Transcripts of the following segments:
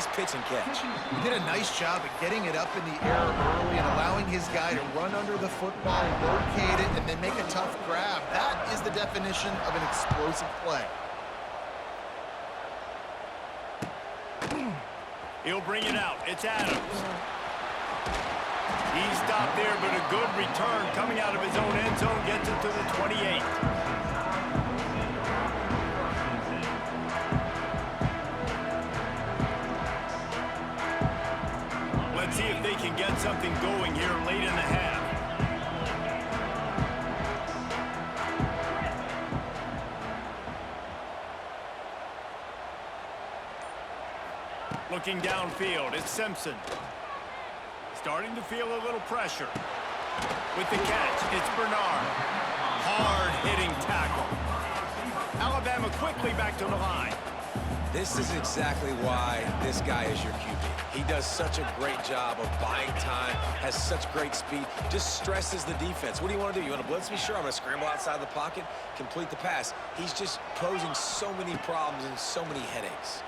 Nice pitch and catch. He did a nice job at getting it up in the air early and allowing his guy to run under the football, locate it, and then make a tough grab. That is the definition of an explosive play. He'll bring it out. It's Adams. He stopped there, but a good return coming out of his own end zone gets it to the 28. Let's see if they can get something going here late in the half. Looking downfield, it's Simpson. Starting to feel a little pressure. With the catch, it's Bernard. Hard-hitting tackle. Alabama quickly back to the line. This is exactly why this guy is your QB. He does such a great job of buying time, has such great speed, just stresses the defense. What do you want to do? You want to blitz me? Sure, I'm going to scramble outside the pocket, complete the pass. He's just posing so many problems and so many headaches.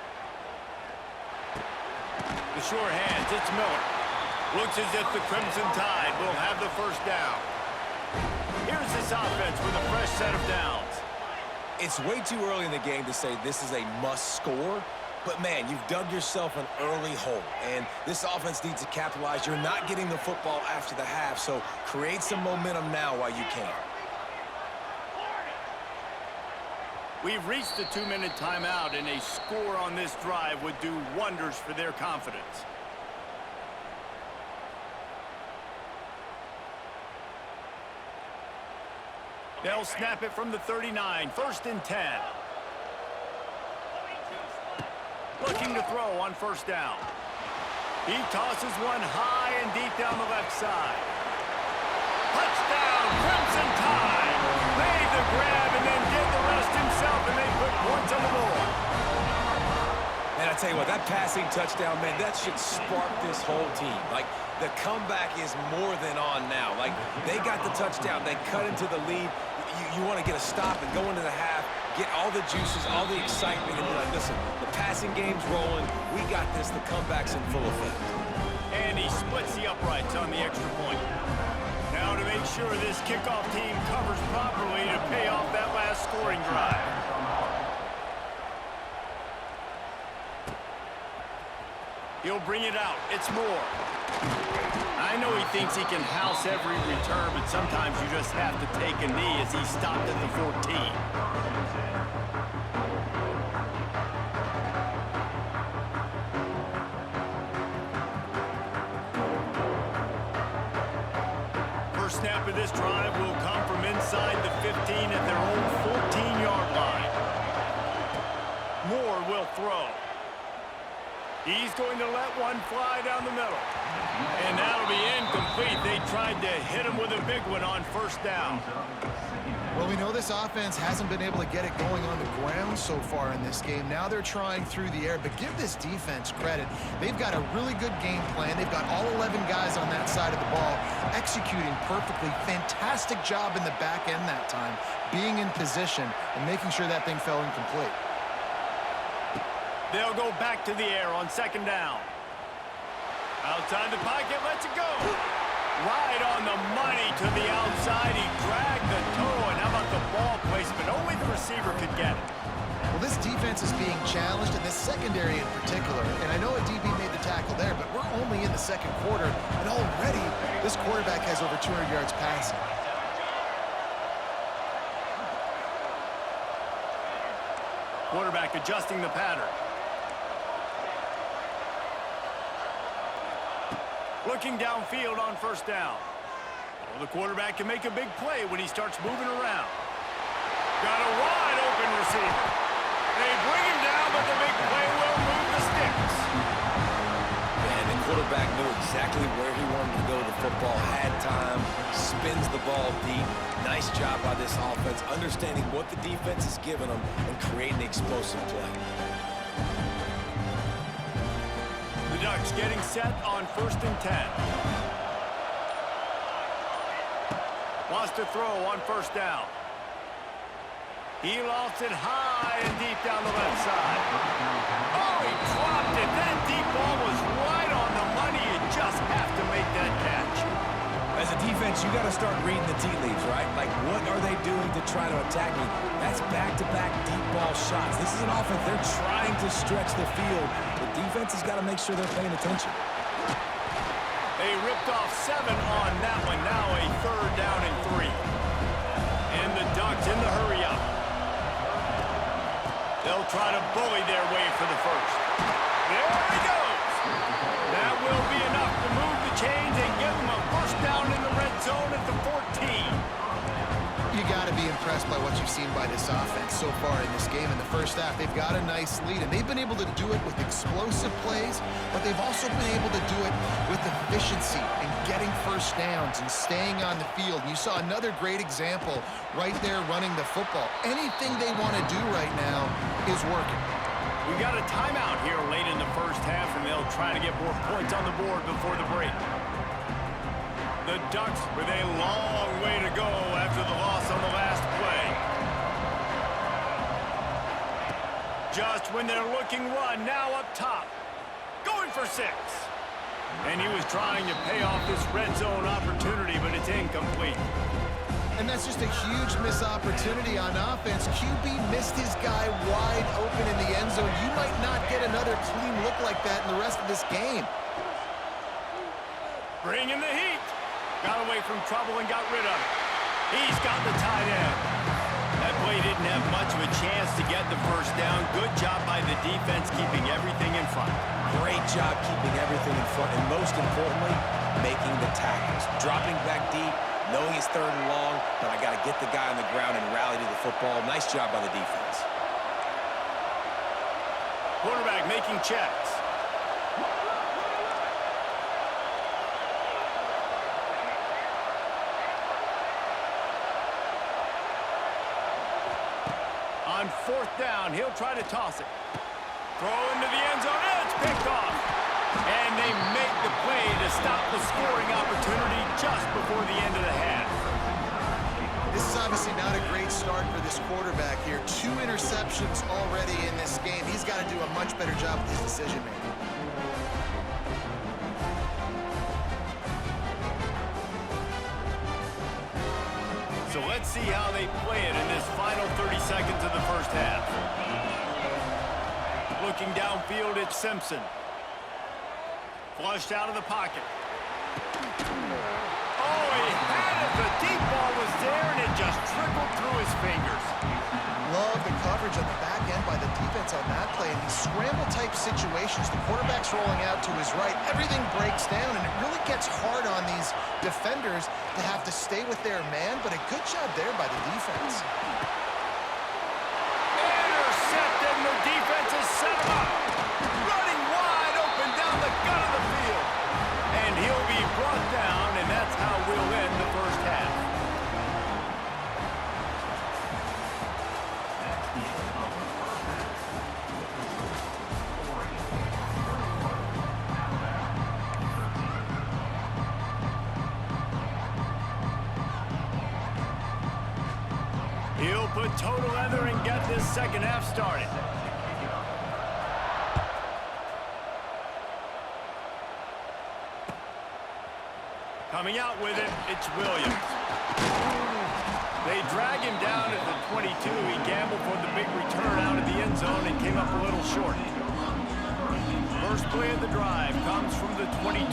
The sure hands, it's Miller. Looks as if the Crimson Tide will have the first down. Here's this offense with a fresh set of downs. It's way too early in the game to say this is a must score, but man, you've dug yourself an early hole, and this offense needs to capitalize. You're not getting the football after the half, so create some momentum now while you can. We've reached the 2-minute timeout, and a score on this drive would do wonders for their confidence. They'll snap it from the 39, 1st and 10. Looking to throw on first down. He tosses one high and deep down the left side. Touchdown, Crimson Tide! Made the grab and then did the rest himself, and they put points on the board. And I tell you what, that passing touchdown, man, that should spark this whole team. Like, the comeback is more than on now. Like, they got the touchdown. They cut into the lead. You want to get a stop and go into the half, get all the juices, all the excitement, and be like, listen, the passing game's rolling. We got this. The comeback's in full effect. And he splits the uprights on the extra point. Now to make sure this kickoff team covers properly to pay off that last scoring drive. He'll bring it out. It's Moore. I know he thinks he can house every return, but sometimes you just have to take a knee as he stopped at the 14. First snap of this drive will come from inside the 15 at their own 14-yard line. Moore will throw. He's going to let one fly down the middle. And that'll be incomplete. They tried to hit him with a big one on first down. Well, we know this offense hasn't been able to get it going on the ground so far in this game. Now they're trying through the air, but give this defense credit. They've got a really good game plan. They've got all 11 guys on that side of the ball executing perfectly. Fantastic job in the back end that time, being in position and making sure that thing fell incomplete. They'll go back to the air on second down. Outside the pocket, lets it go. Right on the money to the outside. He dragged the toe, and how about the ball placement? Only the receiver could get it. Well, this defense is being challenged, in this secondary in particular. And I know a DB made the tackle there, but we're only in the second quarter, and already this quarterback has over 200 yards passing. Quarterback adjusting the pattern. Looking downfield on first down. Well, the quarterback can make a big play when he starts moving around. Got a wide open receiver. They bring him down, but the big play will move the sticks. Man, the quarterback knew exactly where he wanted to go. The football had time, spins the ball deep. Nice job by this offense, understanding what the defense is giving them and creating explosive play. The Ducks getting set on 1st and 10. Wants to throw on first down. He lofts it high and deep down the left side. Oh, he dropped it that deep got to start reading the tea leaves, right? Like, what are they doing to try to attack me? That's back-to-back deep ball shots. This is an offense. They're trying to stretch the field. The defense has got to make sure they're paying attention. They ripped off 7 on that one. Now a 3rd down and 3. And the Ducks in the hurry-up. They'll try to bully their way for the first. There he goes. That will be enough to move the chains and give them a first down in the red zone at the 14. You got to be impressed by what you've seen by this offense so far in this game. In the first half, they've got a nice lead, and they've been able to do it with explosive plays, but they've also been able to do it with efficiency and getting first downs and staying on the field. And you saw another great example right there running the football. Anything they want to do right now is working. We got a timeout here late in the first half, and they'll try to get more points on the board before the break. The Ducks with a long way to go after the loss on the last play. Just when they're looking run, now up top. Going for 6. And he was trying to pay off this red zone opportunity, but it's incomplete. And that's just a huge missed opportunity on offense. QB missed his guy wide open in the end zone. You might not get another clean look like that in the rest of this game. Bringing the heat. Got away from trouble and got rid of it. He's got the tight end. That play didn't have much of a chance to get the first down. Good job by the defense keeping everything in front. Great job keeping everything in front, and most importantly, making the tackles. Dropping back deep, knowing it's 3rd and long, but I got to get the guy on the ground and rally to the football. Nice job by the defense. Quarterback making checks. On 4th down, he'll try to toss it. Throw into the end zone, and it's picked off. And they make the play to stop the scoring opportunity just before the end of the half. This is obviously not a great start for this quarterback here. 2 interceptions already in this game. He's got to do a much better job with his decision-making. So let's see how they play it in this final 30 seconds of the first half. Looking downfield, it's Simpson. Flushed out of the pocket. Oh, he had it. The deep ball was there, and it just trickled through his fingers. Love the coverage on the back end by the defense on that play. In these scramble-type situations, the quarterback's rolling out to his right. Everything breaks down, and it really gets hard on these defenders to have to stay with their man, but a good job there by the defense. Intercepted, and the defense has set him up. Running wide open down the gut of the field. And he'll be brought down, and that's how we'll end the first half. He'll put total leather and get this second half started. Coming out with it, it's Williams. They drag him down at the 22. He gambled for the big return out of the end zone and came up a little short. First play of the drive comes from the 22.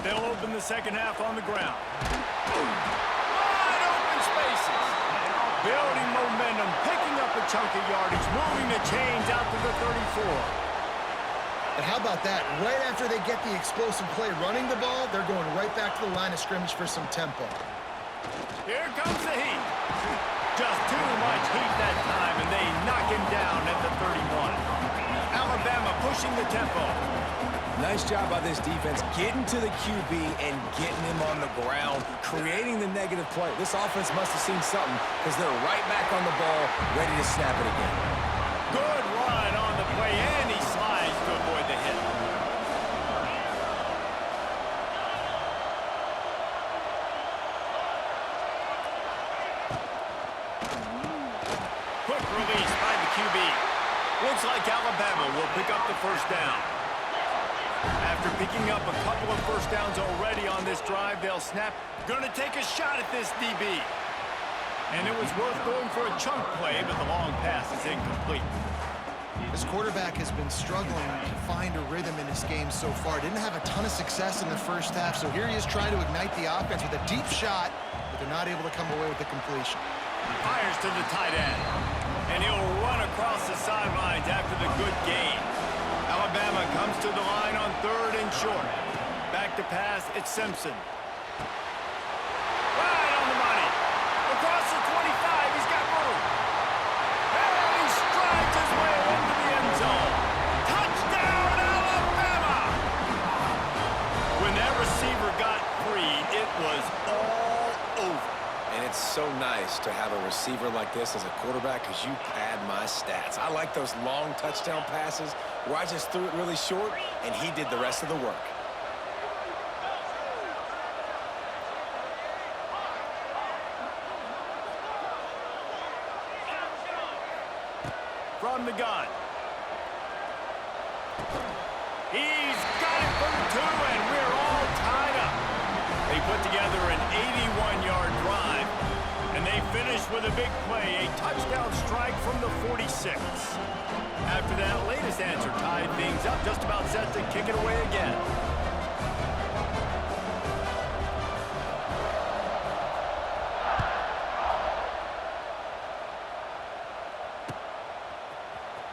They'll open the second half on the ground. Wide open spaces. Building momentum, picking up a chunk of yardage, moving the chains out to the 34. And how about that? Right after they get the explosive play running the ball, they're going right back to the line of scrimmage for some tempo. Here comes the heat. Just too much heat that time, and they knock him down at the 31. Alabama pushing the tempo. Nice job by this defense getting to the QB and getting him on the ground, creating the negative play. This offense must have seen something because they're right back on the ball, ready to snap it again. Good run on the play, and he slides to avoid the hit. quick release by the QB. Looks like Alabama will pick up the first down. After picking up a couple of first downs already on this drive, they'll snap. Going to take a shot at this DB. And it was worth going for a chunk play, but the long pass is incomplete. This quarterback has been struggling to find a rhythm in this game so far. Didn't have a ton of success in the first half, so here he is trying to ignite the offense with a deep shot, but they're not able to come away with the completion. Fires to the tight end, and he'll run across the sidelines after the good gain. Alabama comes to the line on 3rd and short. Back to pass, it's Simpson. Right on the money. Across the 25, he's got room. And he strides his way into the end zone. Touchdown, Alabama! When that receiver got free, it was all over. And it's so nice to have a receiver like this as a quarterback because you pad my stats. I like those long touchdown passes where I just threw it really short and he did the rest of the work. From the gun. He's got it from 2, and we're all tied up. They put together an 81-yard drive, and they finish with a big play, a touchdown strike from the 46. After that latest answer tied things up, just about set to kick it away again.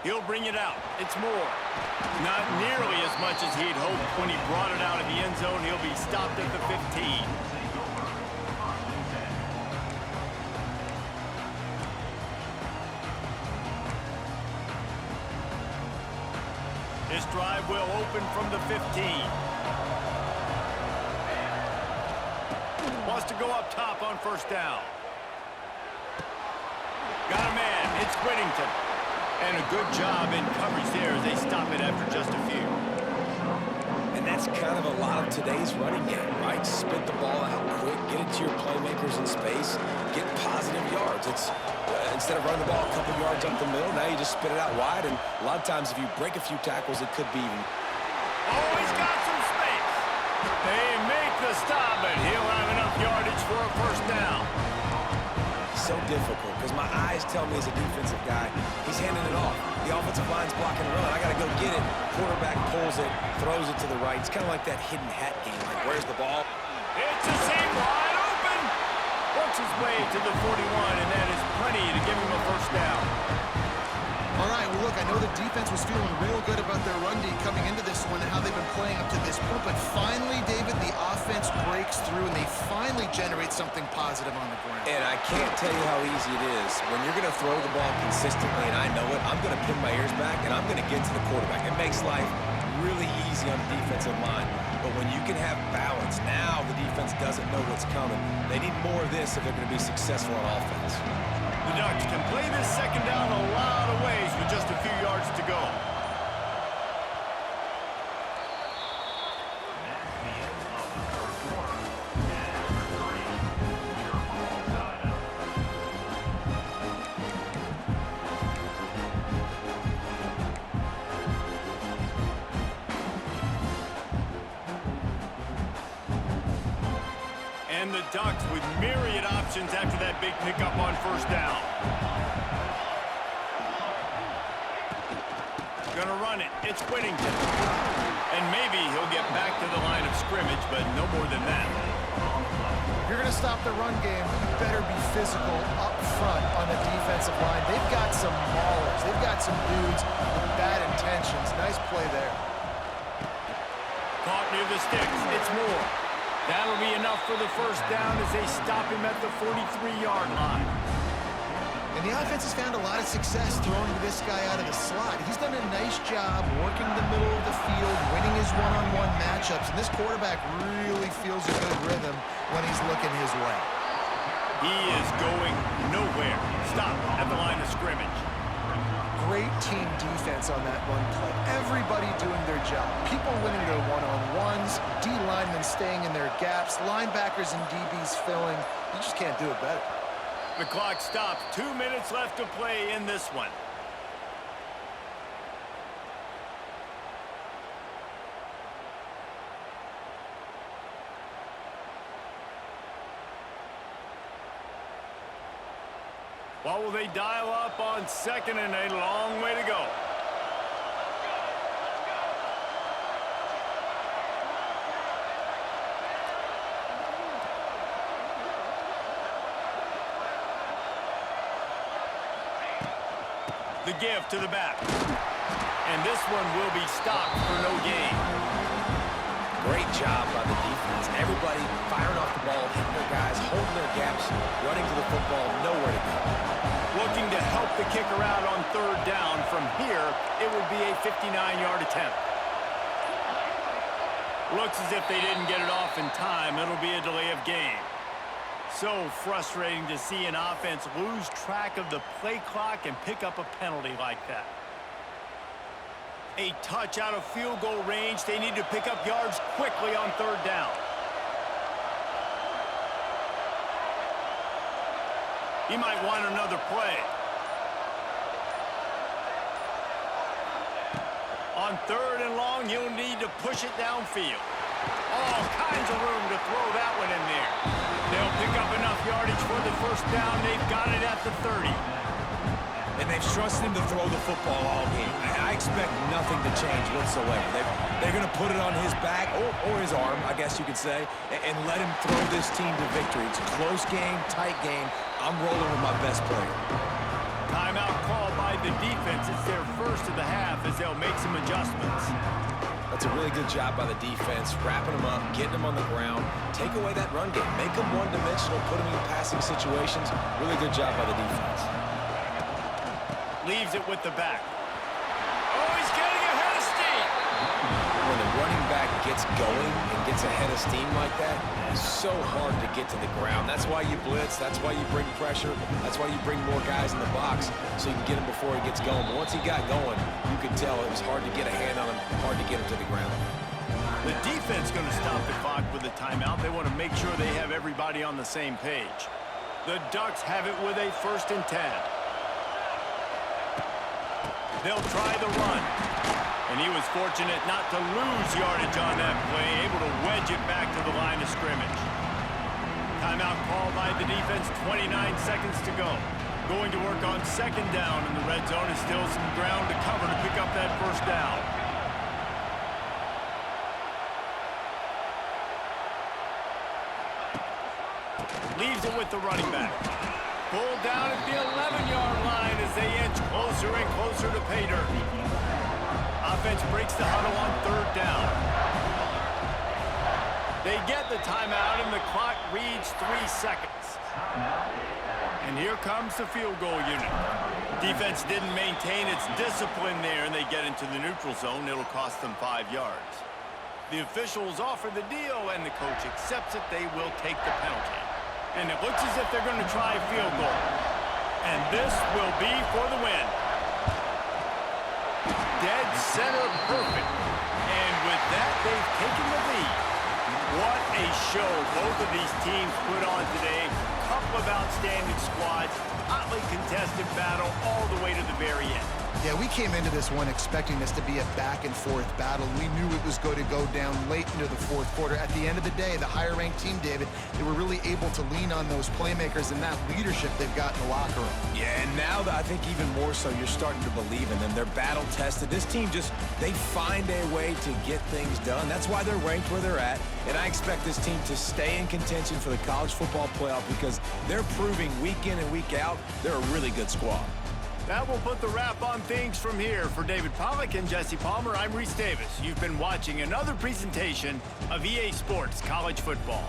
He'll bring it out. It's Moore. Not nearly as much as he'd hoped when he brought it out of the end zone. He'll be stopped at the 15. This drive will open from the 15. Wants to go up top on first down. Got a man. It's Whittington. And a good job in coverage there as they stop it after just a few. And that's kind of a lot of today's running game, right? Spit the ball out quick, get it to your playmakers in space, get positive yards. It's instead of running the ball a couple yards up the middle, now you just spit it out wide. And a lot of times if you break a few tackles, it could be even. Oh, he's got some space. They make the stop, but he'll have enough yardage for a first down. So difficult because my eyes tell me as a defensive guy, he's handing it off. The offensive line's blocking a run. I got to go get it. Quarterback pulls it, throws it to the right. It's kind of like that hidden hat game. Like, where's the ball? It's a seam wide open. Works his way to the 41, and that is plenty to give him a first down. All right, well, look, I know the defense was feeling real good about their run D coming into this one and how they've been playing up to this point, but finally, David, the offense breaks through and they finally generate something positive on the ground. And I can't tell you how easy it is. When you're going to throw the ball consistently, and I know it, I'm going to pin my ears back, and I'm going to get to the quarterback. It makes life really easy on the defensive line. But when you can have balance, now the defense doesn't know what's coming. They need more of this if they're going to be successful on offense. The Ducks can play this second down a lot of ways with just a few yards to go. And the Ducks with myriad options after that big pickup on first down. Gonna run it. It's Whittington. And maybe he'll get back to the line of scrimmage, but no more than that. If you're going to stop the run game, you better be physical up front on the defensive line. They've got some maulers. They've got some dudes with bad intentions. Nice play there. Caught near the sticks. It's Moore. That'll be enough for the first down as they stop him at the 43-yard line. And the offense has found a lot of success throwing this guy out of the slot. He's done a nice job working the middle of the field, winning his one-on-one matchups, and this quarterback really feels a good rhythm when he's looking his way. He is going nowhere. Stop at the line of scrimmage. Great team defense on that run play. Everybody doing their job. People winning their one-on-ones, D linemen staying in their gaps, linebackers and DBs filling. You just can't do it better. The clock stops. 2 minutes left to play in this one. What will they dial up on second and a long way to go? The give to the back. And this one will be stopped for no gain. Great job by the defense. Everybody firing off the ball, hitting their guys, holding their gaps, running to the football, nowhere to go. Looking to help the kicker out on third down. From here, it would be a 59-yard attempt. Looks as if they didn't get it off in time. It'll be a delay of game. So frustrating to see an offense lose track of the play clock and pick up a penalty like that. A touch out of field goal range. They need to pick up yards quickly on third down. He might want another play. On third and long, he'll need to push it downfield. All kinds of room to throw that one in there. They'll pick up enough yardage for the first down. They've got it at the 30. And they've trusted him to throw the football all game. I expect nothing to change whatsoever. They're going to put it on his back, or his arm, I guess you could say, and let him throw this team to victory. It's a close game, tight game. I'm rolling with my best player. Timeout called by the defense. It's their first of the half as they'll make some adjustments. That's a really good job by the defense, wrapping them up, getting them on the ground. Take away that run game. Make them one-dimensional, put them in passing situations. Really good job by the defense. Leaves it with the back. Oh, he's getting ahead of steam. When the running back gets going and gets ahead of steam like that, it's so hard to get to the ground. That's why you blitz. That's why you bring pressure. That's why you bring more guys in the box so you can get him before he gets going. But once he got going, you could tell it was hard to get a hand on him, hard to get him to the ground. The defense going to stop the clock with a timeout. They want to make sure they have everybody on the same page. The Ducks have it with a 1st and 10. They'll try the run. And he was fortunate not to lose yardage on that play, able to wedge it back to the line of scrimmage. Timeout called by the defense, 29 seconds to go. Going to work on 2nd down, and the red zone is still some ground to cover to pick up that first down. Leaves it with the running back. Pulled down at the 11-yard line as they inch closer and closer to pay dirt. Offense breaks the huddle on 3rd down. They get the timeout, and the clock reads 3 seconds. And here comes the field goal unit. Defense didn't maintain its discipline there, and they get into the neutral zone. It'll cost them 5 yards. The officials offer the deal, and the coach accepts it. They will take the penalty. And it looks as if they're going to try a field goal. And this will be for the win. Dead center perfect. And with that, they've taken the lead. What a show both of these teams put on today. Couple of outstanding squads. Hotly contested battle all the way to the very end. Yeah, we came into this one expecting this to be a back-and-forth battle. We knew it was going to go down late into the 4th quarter. At the end of the day, the higher-ranked team, David, they were really able to lean on those playmakers and that leadership they've got in the locker room. Yeah, and now I think even more so, you're starting to believe in them. They're battle-tested. This team they find a way to get things done. That's why they're ranked where they're at. And I expect this team to stay in contention for the college football playoff because they're proving week in and week out they're a really good squad. That will put the wrap on things from here. For David Pollack and Jesse Palmer, I'm Reese Davis. You've been watching another presentation of EA Sports College Football.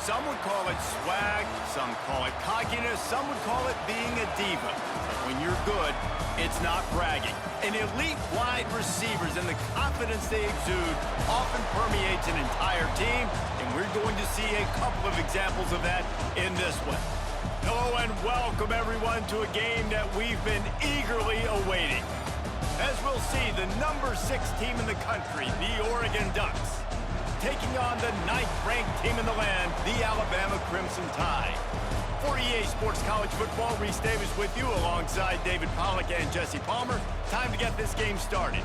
Some would call it swag, some call it cockiness, some would call it being a diva. But when you're good, it's not bragging. And elite wide receivers and the confidence they exude often permeates an entire team, and we're going to see a couple of examples of that in this one. Hello and welcome everyone to a game that we've been eagerly awaiting. As we'll see, the number 6 team in the country, the Oregon Ducks, taking on the 9th-ranked team in the land, the Alabama Crimson Tide. For EA Sports College Football, Reese Davis with you alongside David Pollack and Jesse Palmer. Time to get this game started.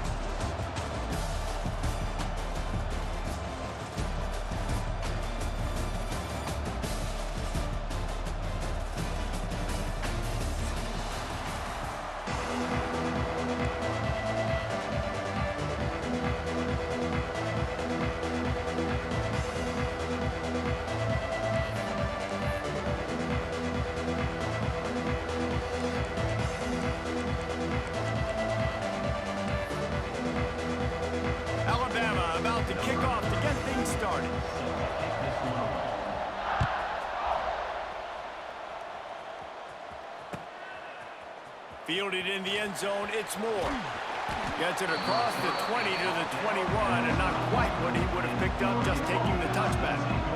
Alabama about to kick off to get things started. Fielded in the end zone, it's Moore. Gets it across the 20 to the 21, and not quite what he would have picked up just taking the touchback.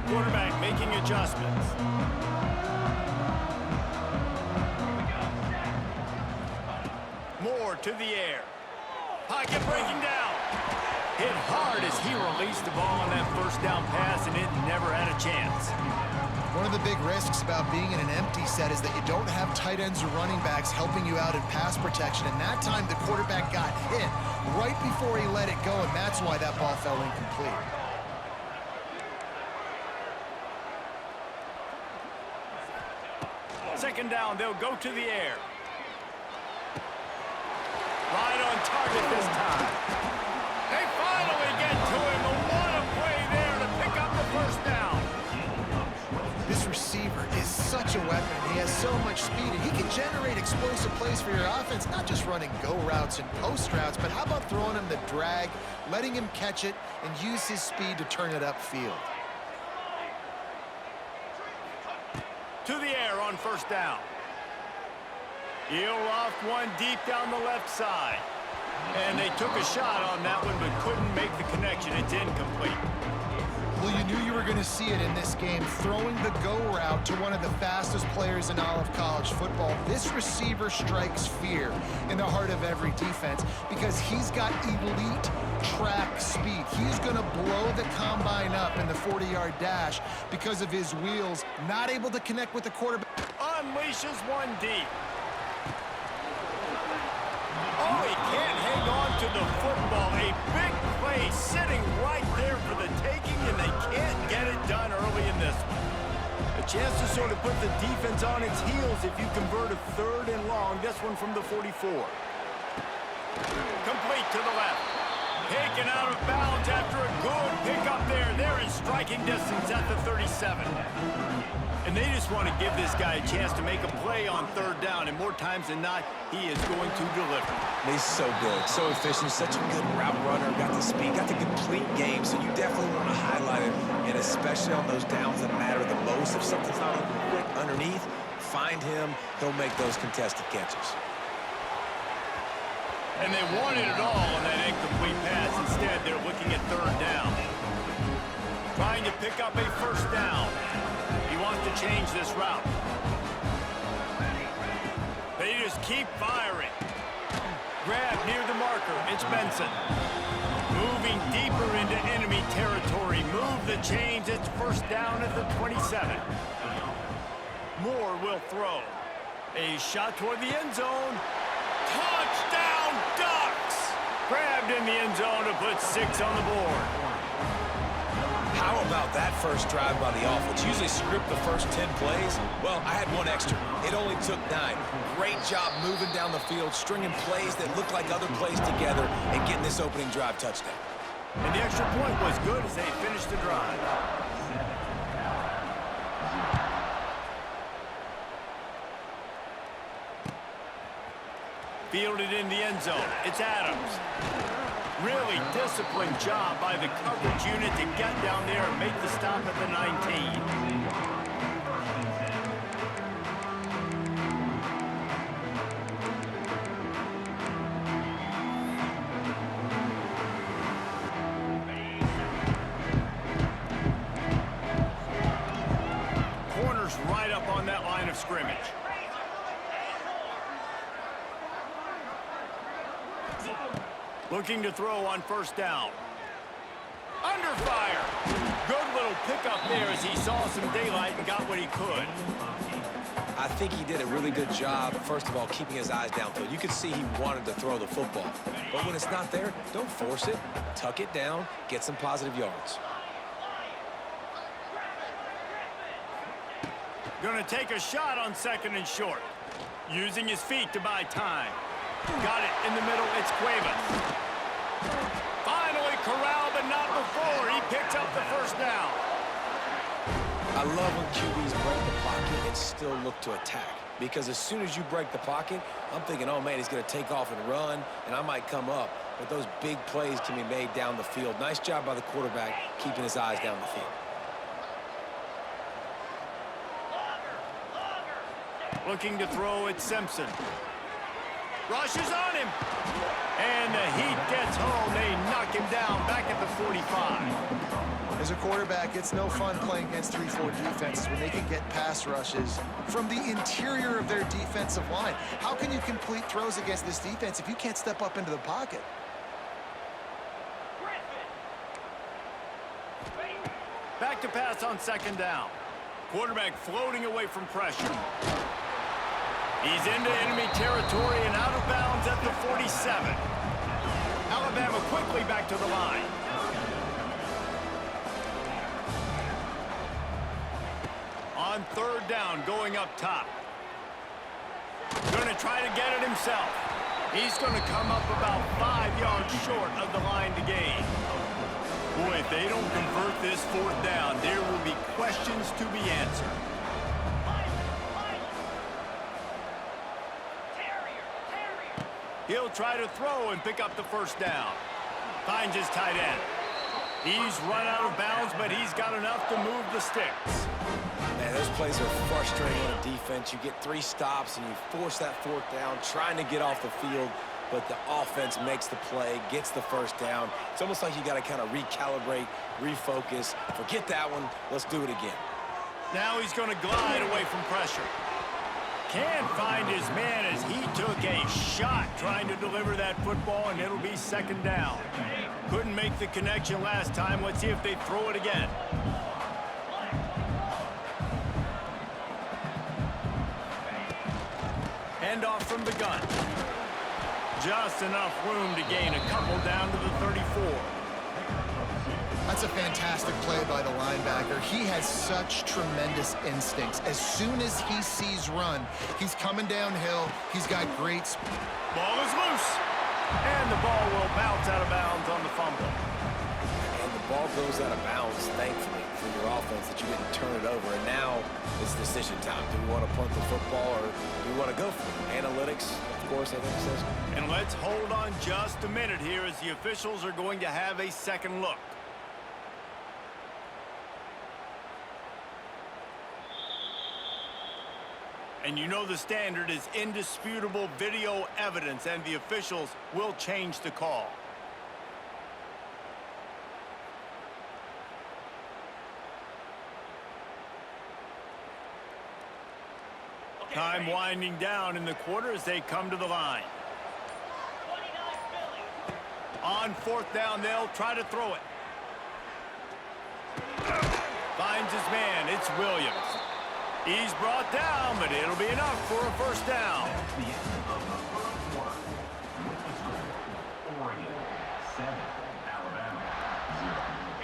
Quarterback making adjustments. Moore to the air. Pocket breaking down. Hit hard as he released the ball on that first down pass, and it never had a chance. One of the big risks about being in an empty set is that you don't have tight ends or running backs helping you out in pass protection. And that time the quarterback got hit right before he let it go, and that's why that ball fell incomplete. Second down, they'll go to the air. Right on target this time. They finally get to him. And what a play there to pick up the first down. This receiver is such a weapon. He has so much speed, and he can generate explosive plays for your offense, not just running go routes and post routes, but how about throwing him the drag, letting him catch it, and use his speed to turn it upfield. To the air on first down. He'll loft one deep down the left side. And they took a shot on that one, but couldn't make the connection. It's incomplete. Well, you knew you were going to see it in this game, throwing the go route to one of the fastest players in all of college football. This receiver strikes fear in the heart of every defense because he's got elite track speed. He's going to blow the combine up in the 40-yard dash because of his wheels, not able to connect with the quarterback. Unleashes one deep. Oh, he can't hang on to the football. A big play sitting right there for the taking, and they can't get it done early in this one. A chance to sort of put the defense on its heels if you convert a 3rd and long. This one from the 44. Complete to the left. Taken out of bounds after a good pickup there. They're in striking distance at the 37. And they just want to give this guy a chance to make a play on 3rd down, and more times than not, he is going to deliver. He's so good, so efficient, such a good route runner, got the speed, got the complete game, so you definitely want to highlight it, and especially on those downs that matter the most. If something's not quick underneath, find him, he'll make those contested catches. And they wanted it all on that incomplete pass. Instead, they're looking at 3rd down. Trying to pick up a first down. He wants to change this route. They just keep firing. Grab near the marker. It's Benson. Moving deeper into enemy territory. Move the chains. It's first down at the 27. Moore will throw. A shot toward the end zone. Touchdown, Ducks! Grabbed in the end zone to put 6 on the board. How about that first drive by the offense? Usually script the first 10 plays. Well, I had one extra. It only took 9. Great job moving down the field, stringing plays that look like other plays together, and getting this opening drive touchdown. And the extra point was good as they finished the drive. Fielded in the end zone. It's Adams. Really disciplined job by the coverage unit to get down there and make the stop at the 19. Corner's right up on that line of scrimmage. Looking to throw on first down. Under fire. Good little pickup there as he saw some daylight and got what he could. I think he did a really good job, first of all, keeping his eyes downfield. You could see he wanted to throw the football. But when it's not there, don't force it. Tuck it down, get some positive yards. Gonna take a shot on second and short. Using his feet to buy time. Got it in the middle, it's Cuevas. Finally corralled, but not before. He picks up the first down. I love when QBs break the pocket and still look to attack. Because as soon as you break the pocket, I'm thinking, oh man, he's gonna take off and run, and I might come up. But those big plays can be made down the field. Nice job by the quarterback, keeping his eyes down the field. Looking to throw at Simpson. Rushes on him. And the heat gets home. They knock him down back at the 45. As a quarterback, it's no fun playing against 3-4 defenses when they can get pass rushes from the interior of their defensive line. How can you complete throws against this defense if you can't step up into the pocket? Back to pass on second down. Quarterback floating away from pressure. He's into enemy territory and out of bounds at the 47. Alabama quickly back to the line. On third down, going up top. Going to try to get it himself. He's going to come up about 5 yards short of the line to gain. Boy, if they don't convert this fourth down, there will be questions to be answered. He'll try to throw and pick up the first down. Finds his tight end. He's run out of bounds, but he's got enough to move the sticks. Man, those plays are frustrating on a defense. You get 3 stops and you force that fourth down, trying to get off the field, but the offense makes the play, gets the first down. It's almost like you got to kind of recalibrate, refocus. Forget that one. Let's do it again. Now he's going to glide away from pressure. Can't find his man as he took a shot trying to deliver that football, and it'll be second down. Couldn't make the connection last time. Let's see if they throw it again. Handoff from the gun. Just enough room to gain a couple down to the 34. That's a fantastic play by the linebacker. He has such tremendous instincts. As soon as he sees run, he's coming downhill. He's got great speed. Ball is loose. And the ball will bounce out of bounds on the fumble. And the ball goes out of bounds, thankfully, for your offense that you didn't turn it over. And now it's decision time. Do we want to punt the football or do we want to go for it? Analytics, of course, I think says. And let's hold on just a minute here as the officials are going to have a second look. And you know the standard is indisputable video evidence, and the officials will change the call. Time winding down in the quarter as they come to the line. On fourth down, they'll try to throw it. Finds his man, it's Williams. He's brought down, but it'll be enough for a first down.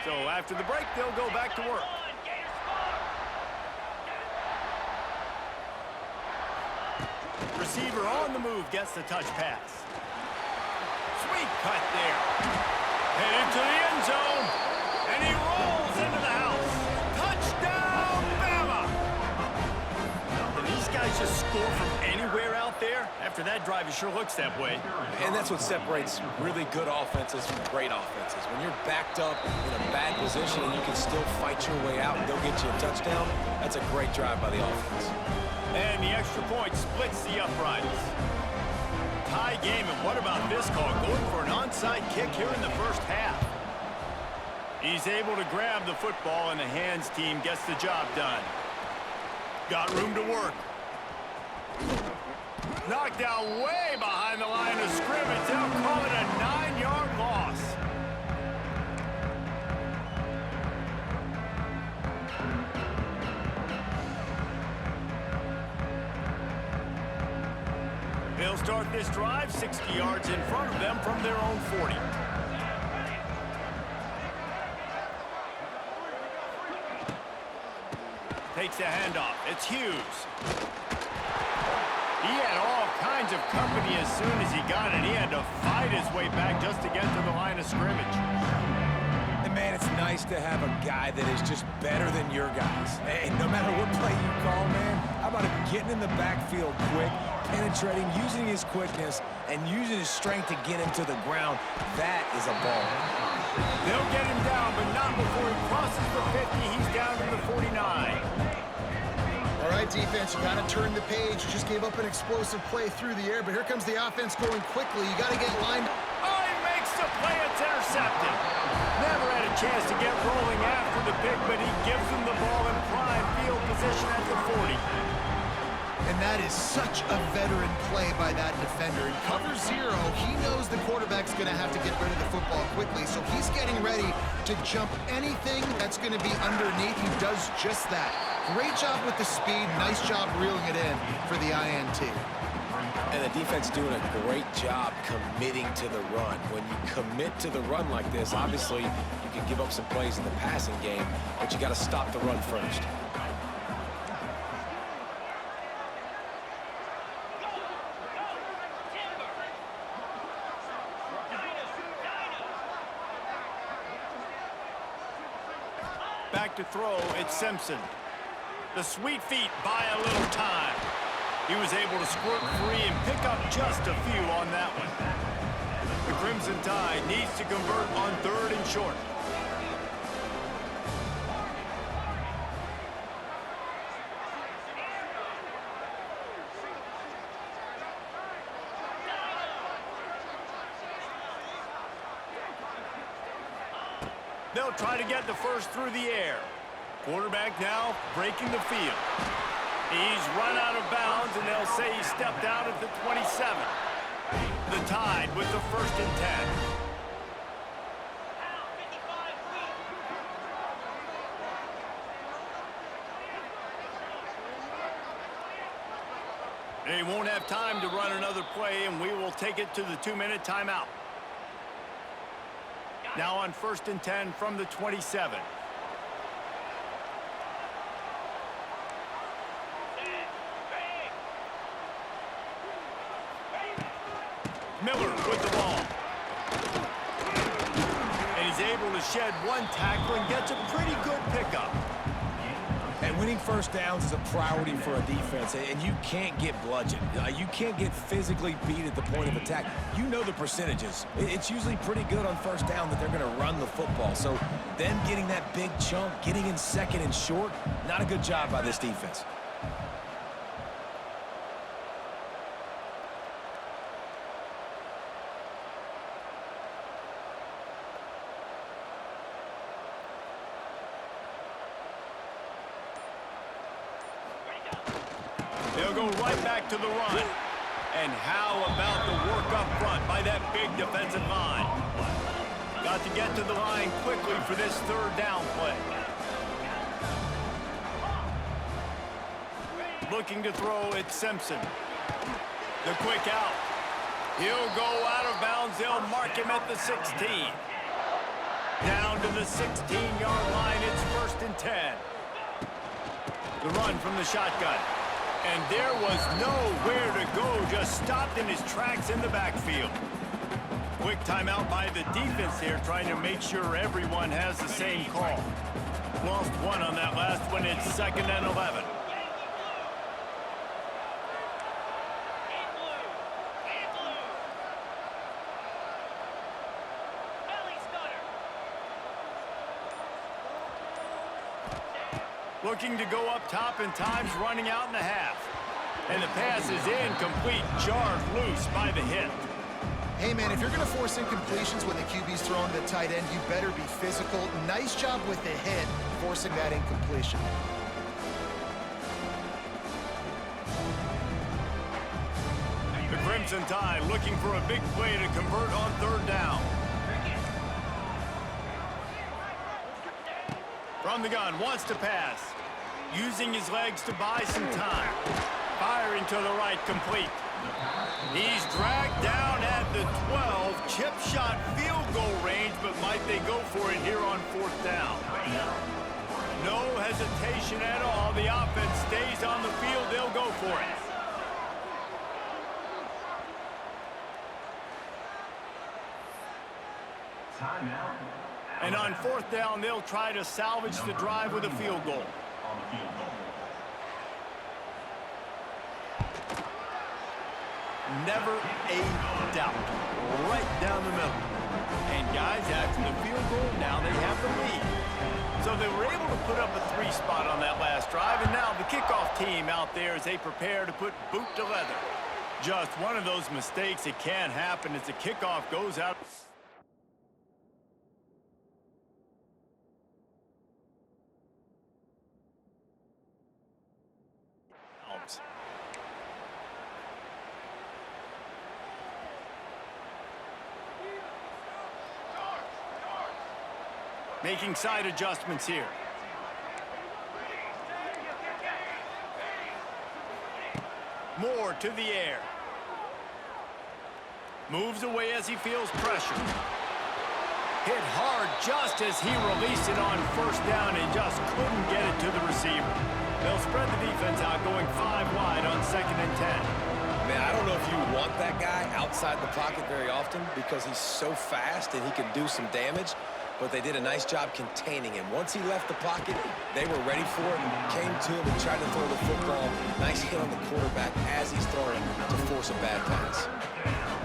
So after the break, they'll go back to work. Receiver on the move gets the touch pass. Sweet cut there. Headed to the end zone. And he rolls into the house. Touchdown, Bama! Can these guys just score from anywhere out there? After that drive, it sure looks that way. And that's what separates really good offenses from great offenses. When you're backed up in a bad position and you can still fight your way out and they'll get you a touchdown, that's a great drive by the offense. And the extra point splits the uprights. Tie game, and what about this call? Going for an onside kick here in the first half. He's able to grab the football, and the hands team gets the job done. Got room to work. Knocked down way behind the line of scrimmage. They'll call it a 9-yard loss. They'll start this drive 60 yards in front of them from their own 40. Takes the handoff. It's Hughes. He had all kinds of company as soon as he got it. He had to fight his way back just to get to the line of scrimmage. And, man, it's nice to have a guy that is just better than your guys. And no matter what play you call, man, how about him getting in the backfield quick, penetrating, using his quickness, and using his strength to get him to the ground? That is a ball. They'll get him down, but not before he crosses the 50. He's down to the 49. All right, defense, you got to turn the page. You just gave up an explosive play through the air, but here comes the offense going quickly. You got to get lined up. Oh, he makes the play. It's intercepted. Never had a chance to get rolling after the pick, but he gives him the ball in prime field position at the 40. And that is such a veteran play by that defender. In cover zero, he knows the quarterback's going to have to get rid of the football quickly, so he's getting ready to jump anything that's going to be underneath. He does just that. Great job with the speed. Nice job reeling it in for the INT. And the defense doing a great job committing to the run. When you commit to the run like this, obviously you can give up some plays in the passing game, but you got to stop the run first. Back to throw, it's Simpson. The sweet feet buy a little time. He was able to squirt free and pick up just a few on that one. The Crimson Tide needs to convert on 3rd and short. They'll try to get the first through the air. Quarterback now breaking the field. He's run out of bounds, and they'll say he stepped out at the 27. The Tide with the 1st and 10. They won't have time to run another play, and we will take it to the 2-minute timeout. Now on 1st and 10 from the 27. Miller with the ball. And he's able to shed one tackle and gets a pretty good pickup. And winning first downs is a priority for a defense, and you can't get bludgeoned. You can't get physically beat at the point of attack. You know the percentages. It's usually pretty good on first down that they're going to run the football. So them getting that big chunk, getting in 2nd and short, not a good job by this defense. They'll go right back to the run. And how about the work up front by that big defensive line? Got to get to the line quickly for this 3rd down play. Looking to throw, it's Simpson. The quick out. He'll go out of bounds. They'll mark him at the 16. Down to the 16-yard line. It's 1st and 10. The run from the shotgun. And there was nowhere to go, just stopped in his tracks in the backfield. Quick timeout by the defense here, trying to make sure everyone has the same call. Lost one on that last one. It's 2nd and 11. Looking to go up top, and time's running out in the half. And the pass is incomplete, jarred loose by the hit. Hey, man, if you're going to force incompletions when the QB's throwing to the tight end, you better be physical. Nice job with the hit, forcing that incompletion. The Crimson Tide looking for a big play to convert on 3rd down. From the gun, wants to pass. Using his legs to buy some time. Firing to the right, complete. He's dragged down at the 12. Chip shot field goal range, but might they go for it here on 4th down? No hesitation at all. The offense stays on the field. They'll go for it. Timeout. And on 4th down, they'll try to salvage the drive with a field goal. Never a doubt. Right down the middle. And guys, after the field goal, now they have the lead. So they were able to put up a 3 spot on that last drive, and now the kickoff team out there as they prepare to put boot to leather. Just one of those mistakes that can happen as the kickoff goes out. Making side adjustments here. Moore to the air. Moves away as he feels pressure. Hit hard just as he released it on 1st down and just couldn't get it to the receiver. They'll spread the defense out, going 5 wide on 2nd and 10. Man, I don't know if you want that guy outside the pocket very often because he's so fast and he can do some damage. But they did a nice job containing him. Once he left the pocket, they were ready for it, came to him and tried to throw the football. Nice hit on the quarterback as he's throwing to force a bad pass.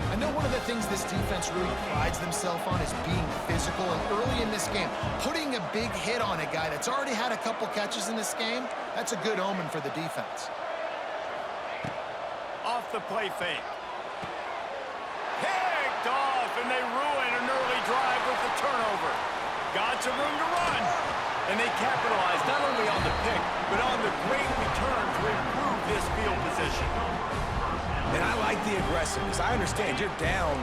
I know one of the things this defense really prides themselves on is being physical, and early in this game, putting a big hit on a guy that's already had a couple catches in this game, that's a good omen for the defense. Off the play fake. Picked off, and they ruin an early drive with the turnover. Got some room to run. And they capitalize not only on the pick, but on the great return to improve this field position. And I like the aggressiveness. I understand you're down,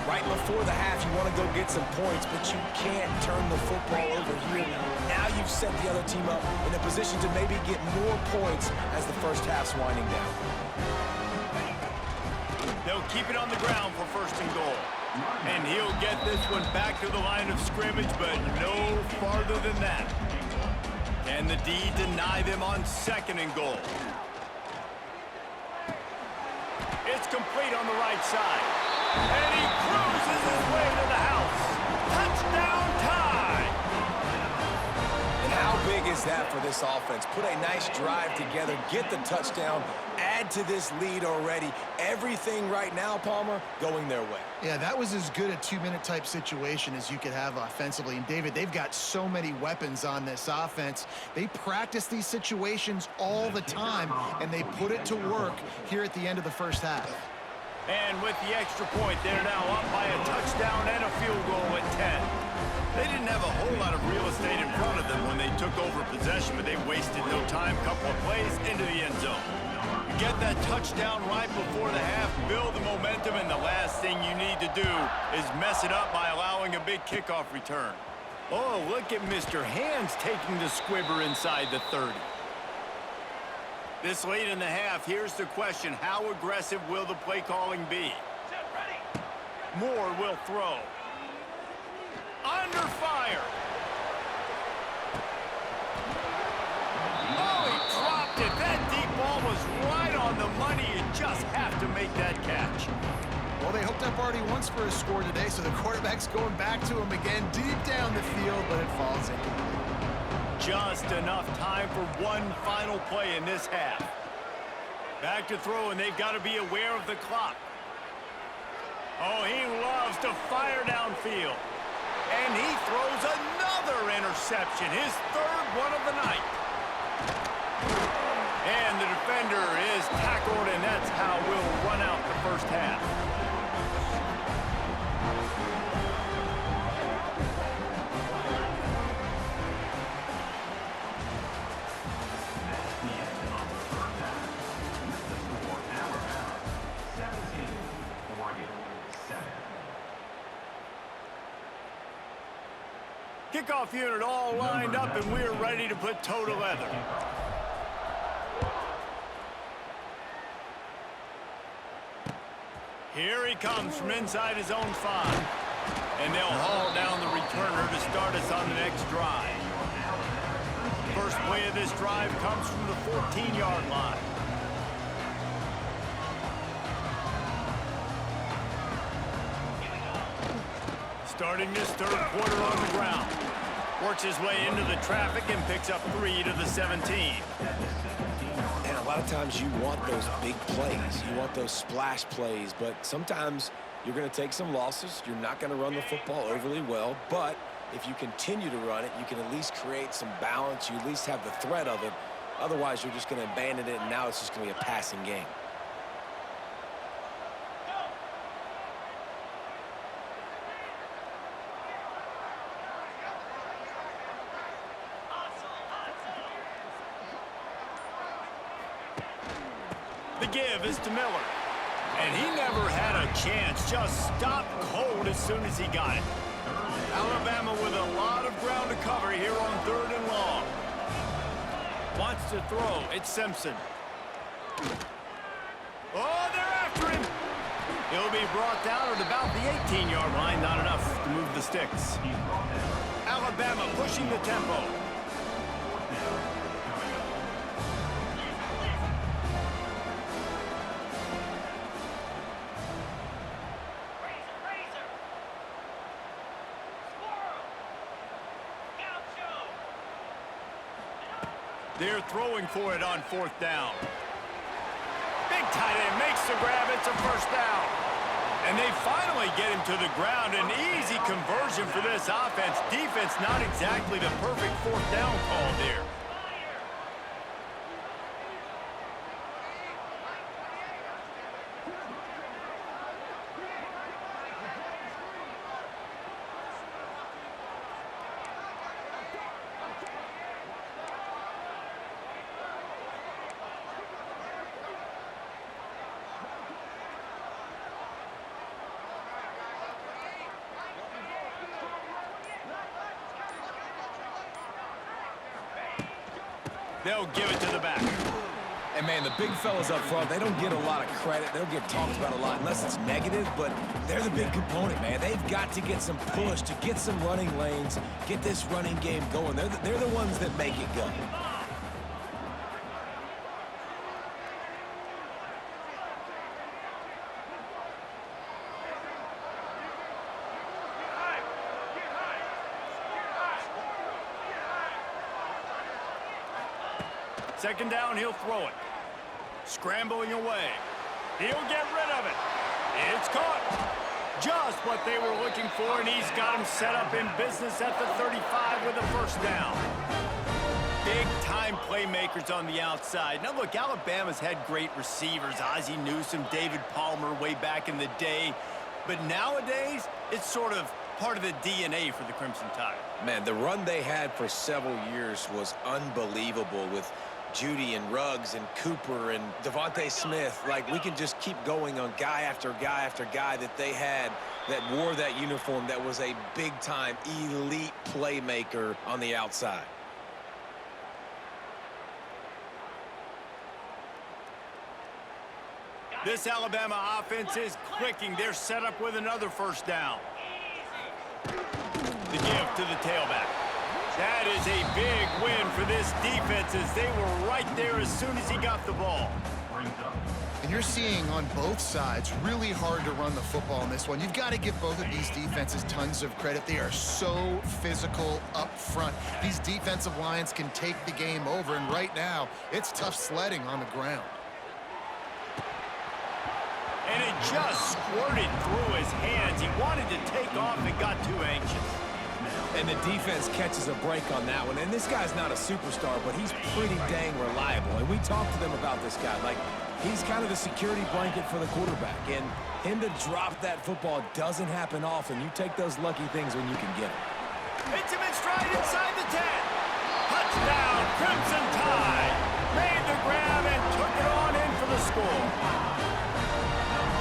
right before the half. You want to go get some points, but you can't turn the football over here. Now you've set the other team up in a position to maybe get more points as the first half's winding down. They'll keep it on the ground for 1st and goal. And he'll get this one back to the line of scrimmage, but no farther than that. Can the D deny them on 2nd and goal? It's complete on the right side. And he cruises his way to the house. Touchdown tie! And how big is that for this offense? Put a nice drive together, get the touchdown, add to this lead already. Everything right now, Palmer, going their way. Yeah, that was as good a 2-minute type situation as you could have offensively. And, David, they've got so many weapons on this offense. They practice these situations all the time, and they put it to work here at the end of the first half. And with the extra point, they're now up by a touchdown and a field goal at 10. They didn't have a whole lot of real estate in front of them when they took over possession, but they wasted no time. Couple of plays into the end zone. You get that touchdown right before the half, build the momentum, and the last thing you need to do is mess it up by allowing a big kickoff return. Oh, look at Mr. Hands taking the squibber inside the 30. This late in the half, here's the question. How aggressive will the play calling be? Moore will throw. Under fire. Oh, he dropped it. That deep ball was right on the money. You just have to make that catch. Well, they hooked up already once for a score today, so the quarterback's going back to him again deep down the field, but it falls incomplete. Just enough time for one final play in this half. Back to throw, and they've got to be aware of the clock. Oh, he loves to fire downfield. And he throws another interception, his third one of the night. And the defender is tackled, and that's how we'll run out the first half. Kickoff unit all lined up, and we're ready to put toe to leather. Here he comes from inside his own 5. And they'll haul down the returner to start us on the next drive. First play of this drive comes from the 14-yard line. Starting this third quarter on the ground. Works his way into the traffic and picks up 3 to the 17. And a lot of times you want those big plays. You want those splash plays, but sometimes you're going to take some losses. You're not going to run the football overly well, but if you continue to run it, you can at least create some balance. You at least have the threat of it. Otherwise, you're just going to abandon it, and now it's just going to be a passing game. The give is to Miller. And he never had a chance. Just stopped cold as soon as he got it. Alabama with a lot of ground to cover here on 3rd and long. Wants to throw. It's Simpson. Oh, they're after him. He'll be brought down at about the 18-yard line. Not enough to move the sticks. Alabama pushing the tempo. They're throwing for it on 4th down. Big tight end makes the grab. It's a first down. And they finally get him to the ground. An easy conversion for this offense. Defense not exactly the perfect 4th down call there. They'll give it to the back. And, man, the big fellas up front, they don't get a lot of credit. They don't get talked about a lot unless it's negative, but they're the big component, man. They've got to get some push, to get some running lanes, get this running game going. They're the ones that make it go. Second down, he'll throw it. Scrambling away. He'll get rid of it. It's caught. Just what they were looking for, and he's got him set up in business at the 35 with a first down. Big-time playmakers on the outside. Now, look, Alabama's had great receivers. Ozzie Newsome, David Palmer way back in the day. But nowadays, it's sort of part of the DNA for the Crimson Tide. Man, the run they had for several years was unbelievable with Judy and Ruggs and Cooper and Devontae Smith. Like, we can just keep going on guy after guy after guy that they had that wore that uniform that was a big-time elite playmaker on the outside. This Alabama offense is clicking. They're set up with another first down. The give to the tailback. That is a big win for this defense as they were right there as soon as he got the ball. And you're seeing on both sides really hard to run the football in this one. You've got to give both of these defenses tons of credit. They are so physical up front. These defensive lines can take the game over, and right now, it's tough sledding on the ground. And it just squirted through his hands. He wanted to take off and got too anxious. And the defense catches a break on that one. And this guy's not a superstar, but he's pretty dang reliable. And we talked to them about this guy. Like, he's kind of the security blanket for the quarterback. And him to drop that football doesn't happen often. You take those lucky things when you can get them. Hits him in stride inside the 10. Touchdown, Crimson Tide. Made the grab and took it on in for the score.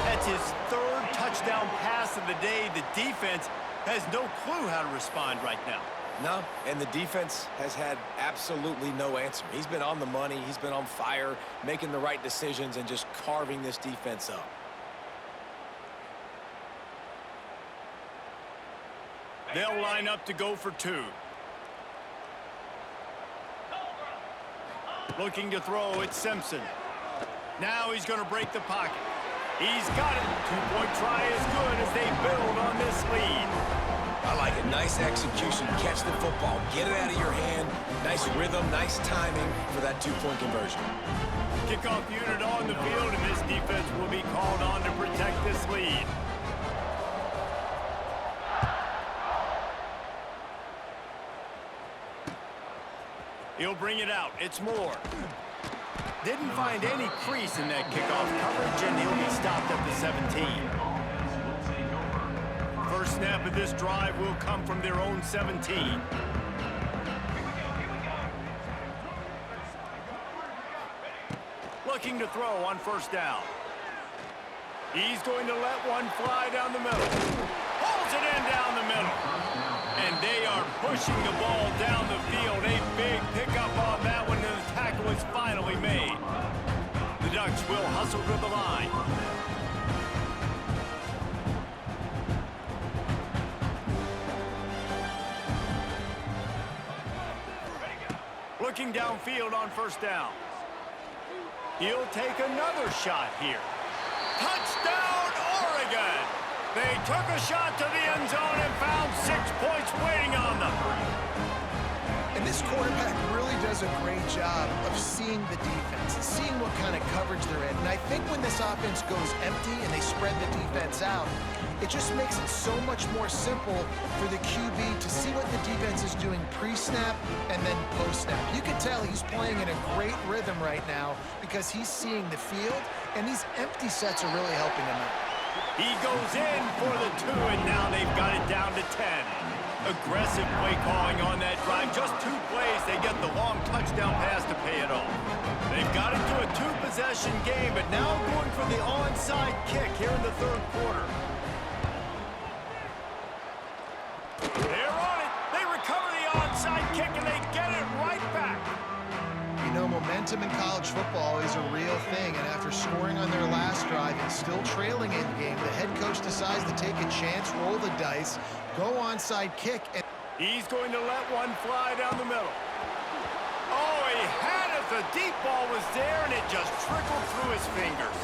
That's his third touchdown pass of the day. The defense has no clue how to respond right now. No, and the defense has had absolutely no answer. He's been on the money. He's been on fire, making the right decisions and just carving this defense up. They'll line up to go for two. Looking to throw, it's Simpson. Now he's going to break the pocket. He's got it. Two-point try is good as they build on this lead. I like it. Nice execution. Catch the football. Get it out of your hand. Nice rhythm, nice timing for that two-point conversion. Kickoff unit on the field, and this defense will be called on to protect this lead. He'll bring it out. It's Moore. Didn't find any crease in that kickoff coverage, and he'll be stopped at the 17. First snap of this drive will come from their own 17. Looking to throw on first down. He's going to let one fly down the middle. Holds it in down the middle. And they are pushing the ball down the field. A big pickup on that one, and the tackle is finally made. The Ducks will hustle to the line. Looking downfield on first down. He'll take another shot here. Touchdown, Oregon! They took a shot to the end zone and found 6 points waiting on them. And this quarterback really does a great job of seeing the defense and seeing what kind of coverage they're in. And I think when this offense goes empty and they spread the defense out, it just makes it so much more simple for the QB to see what the defense is doing pre-snap and then post-snap. You can tell he's playing in a great rhythm right now because he's seeing the field, and these empty sets are really helping him out. He goes in for the 2, and now they've got it down to 10. Aggressive play calling on that drive. Just 2 plays, they get the long touchdown pass to pay it off. They've got it to a 2-possession game, but now going for the onside kick here in the third quarter. They're on it. They recover the onside kick, and they get it right back. You know, momentum in college football is a real thing, and after scoring on their last drive and still trailing in the game, the head coach decides to take a chance, roll the dice, go onside kick, and he's going to let one fly down the middle. Oh, he had it. The deep ball was there, and it just trickled through his fingers.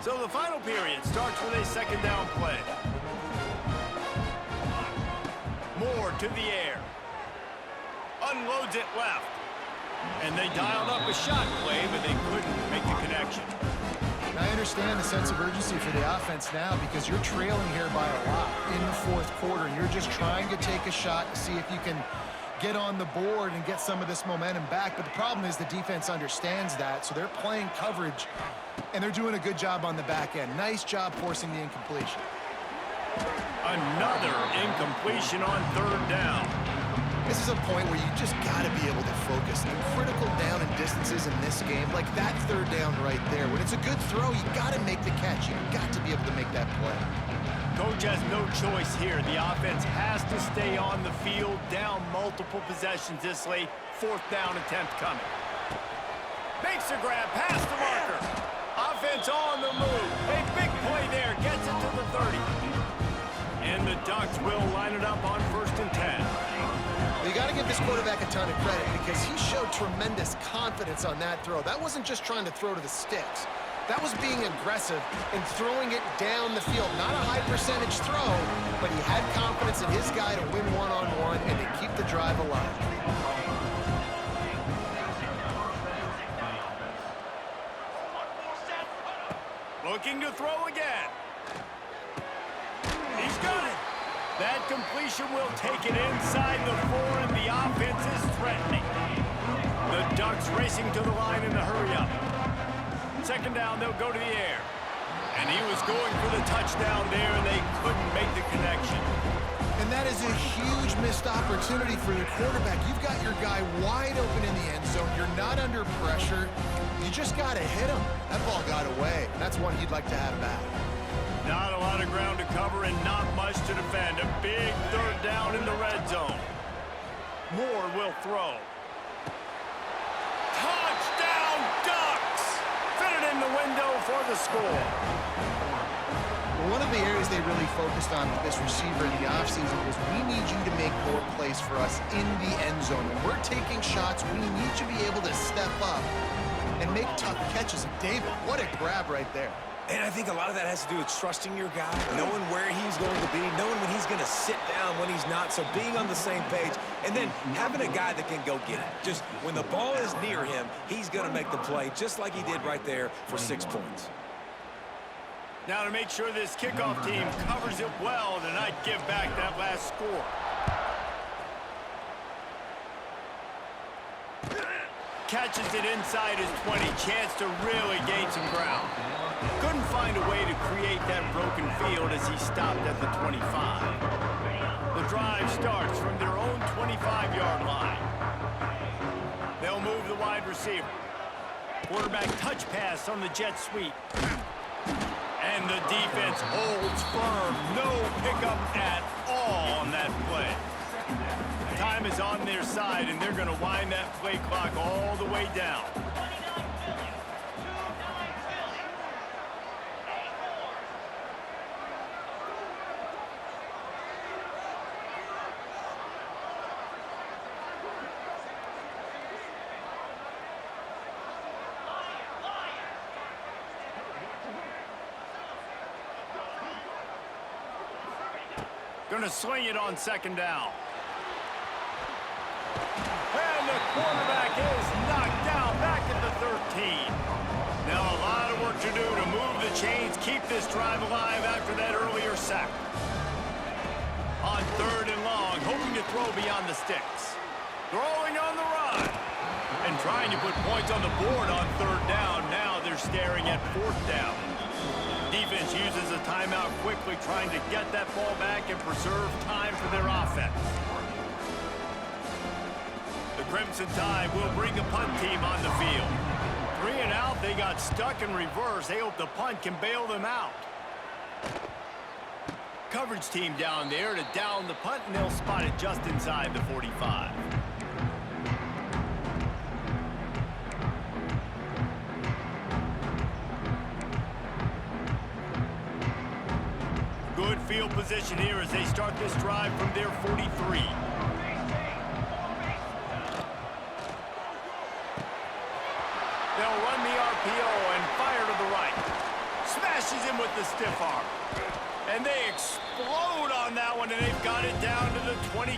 So the final period starts with a second down play. Moore to the air. Unloads it left. And they dialed up a shot play, but they couldn't make the connection. I understand the sense of urgency for the offense now because you're trailing here by a lot in the fourth quarter, and you're just trying to take a shot to see if you can get on the board and get some of this momentum back. But the problem is the defense understands that, so they're playing coverage, and they're doing a good job on the back end. Nice job forcing the incompletion. Another incompletion on third down. This is a point where you just got to be able to focus. The critical down and distances in this game, like that third down right there. When it's a good throw, you got to make the catch. You've got to be able to make that play. Coach has no choice here. The offense has to stay on the field, down multiple possessions this late. Fourth down attempt coming. Makes the grab, past the marker. Offense on the move. A big play there, gets it to the 30. And the Ducks will line it up on first got to give this quarterback a ton of credit because he showed tremendous confidence on that throw. That wasn't just trying to throw to the sticks. That was being aggressive and throwing it down the field. Not a high percentage throw, but he had confidence in his guy to win one-on-one and to keep the drive alive. Looking to throw again. He's got it. That completion will take it inside the 4, and the offense is threatening. The Ducks racing to the line in a hurry-up. Second down, they'll go to the air. And he was going for the touchdown there, and they couldn't make the connection. And that is a huge missed opportunity for your quarterback. You've got your guy wide open in the end zone. You're not under pressure. You just got to hit him. That ball got away. That's one he'd like to have back. Not a lot of ground to cover and not much to defend. A big third down in the red zone. Moore will throw. Touchdown, Ducks! Fit it in the window for the score. One of the areas they really focused on with this receiver in the offseason was we need you to make more plays for us in the end zone. When we're taking shots, we need you to be able to step up and make tough catches. And David, what a grab right there. And I think a lot of that has to do with trusting your guy, knowing where he's going to be, knowing when he's going to sit down, when he's not, so being on the same page, and then having a guy that can go get it. Just when the ball is near him, he's going to make the play, just like he did right there for 6 points. Now to make sure this kickoff team covers it well to not give back that last score. Catches it inside his 20, chance to really gain some ground. Couldn't find a way to create that broken field as he stopped at the 25. The drive starts from their own 25-yard line. They'll move the wide receiver. Quarterback touch pass on the jet sweep. And the defense holds firm. No pickup at all on that play. Time is on their side, and they're going to wind that play clock all the way down. Going to swing it on second down. And the quarterback is knocked down back at the 13. Now a lot of work to do to move the chains, keep this drive alive after that earlier sack. On third and long, hoping to throw beyond the sticks. Throwing on the run. And trying to put points on the board on third down. Now they're staring at fourth down. Defense uses a timeout quickly, trying to get that ball back and preserve time for their offense. The Crimson Tide will bring the punt team on the field. 3 and out, they got stuck in reverse. They hope the punt can bail them out. Coverage team down there to down the punt, and they'll spot it just inside the 45. Good field position here as they start this drive from their 43. They'll run the RPO and fire to the right. Smashes him with the stiff arm. And they explode on that one, and they've got it down to the 22.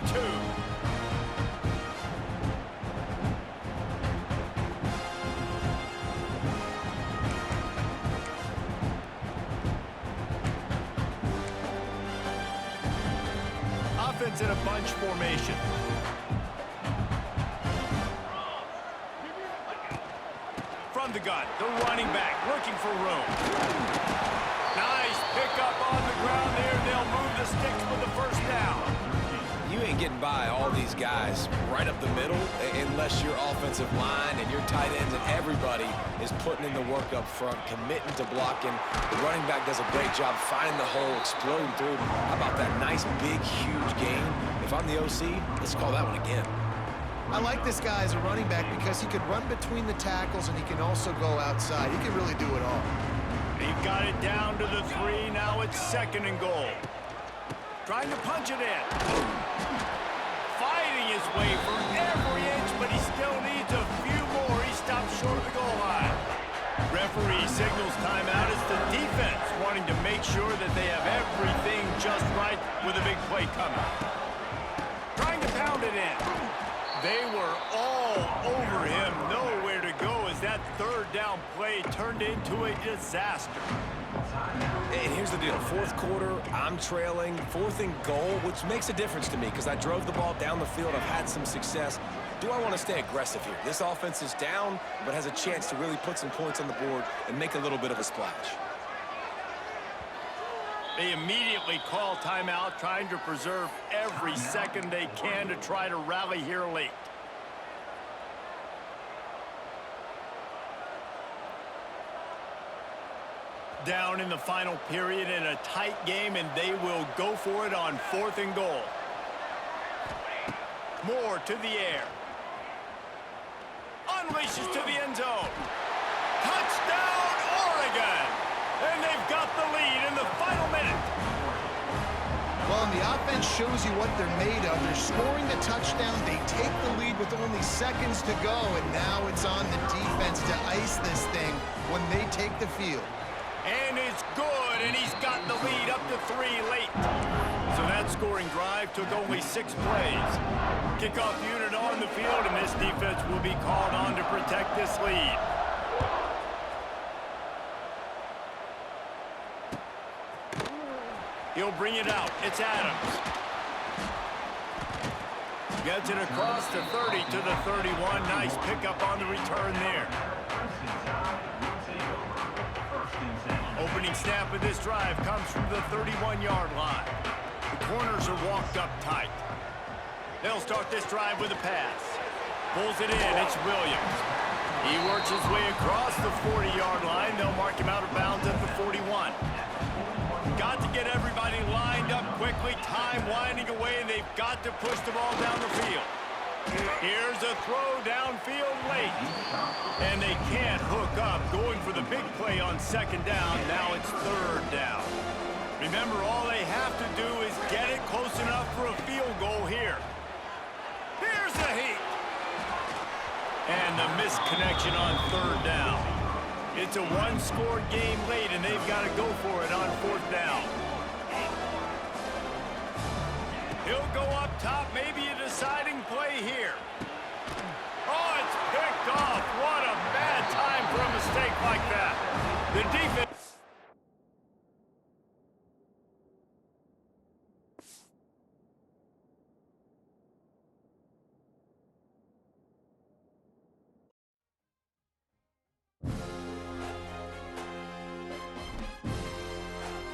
Offense in a bunch formation. From the gun, the running back looking for room. Nice pickup on the ground there. They'll move the sticks with the first down. You ain't getting by all these guys right up the middle unless your offensive line and your tight ends and everybody is putting in the work up front, committing to blocking. The running back does a great job finding the hole, exploding through. How about that nice, big, huge gain? If I'm the OC, let's call that one again. I like this guy as a running back because he can run between the tackles and he can also go outside. He can really do it all. They've got it down to the 3. Now it's second and goal. Trying to punch it in. Fighting fighting his way for every inch, but he still needs a few more. He stops short of the goal line. Referee signals timeout as the defense wanting to make sure that they have everything just right with a big play coming. Trying to pound it in. They were all over him, nowhere to go as that third down play turned into a disaster. And here's the deal. Fourth quarter, I'm trailing. 4th and goal, which makes a difference to me because I drove the ball down the field. I've had some success. Do I want to stay aggressive here? This offense is down, but has a chance to really put some points on the board and make a little bit of a splash. They immediately call timeout, trying to preserve every second they can to try to rally here late. Down in the final period in a tight game, and they will go for it on 4th and goal. Moore to the air. Unleashes to the end zone. Touchdown, Oregon! And they've got the lead in the final minute. Well, and the offense shows you what they're made of. They're scoring the touchdown. They take the lead with only seconds to go, and now it's on the defense to ice this thing when they take the field. And it's good, and he's got the lead up to 3 late. So that scoring drive took only 6 plays. Kickoff unit on the field, and this defense will be called on to protect this lead. He'll bring it out. It's Adams. Gets it across the 30 to the 31. Nice pickup on the return there. Opening snap of this drive comes from the 31-yard line. The corners are walked up tight. They'll start this drive with a pass. Pulls it in. It's Williams. He works his way across the 40-yard line. They'll mark him out of bounds at the 41. Got to get everybody lined up quickly. Time winding away, and they've got to push the ball down the field. Here's a throw downfield late. And they can't hook up, going for the big play on 2nd down. Now it's 3rd down. Remember, all they have to do is get it close enough for a field goal here. Here's the heat. And the misconnection on 3rd down. It's a 1-score game late, and they've got to go for it on 4th down. He'll go up top, maybe a deciding play here.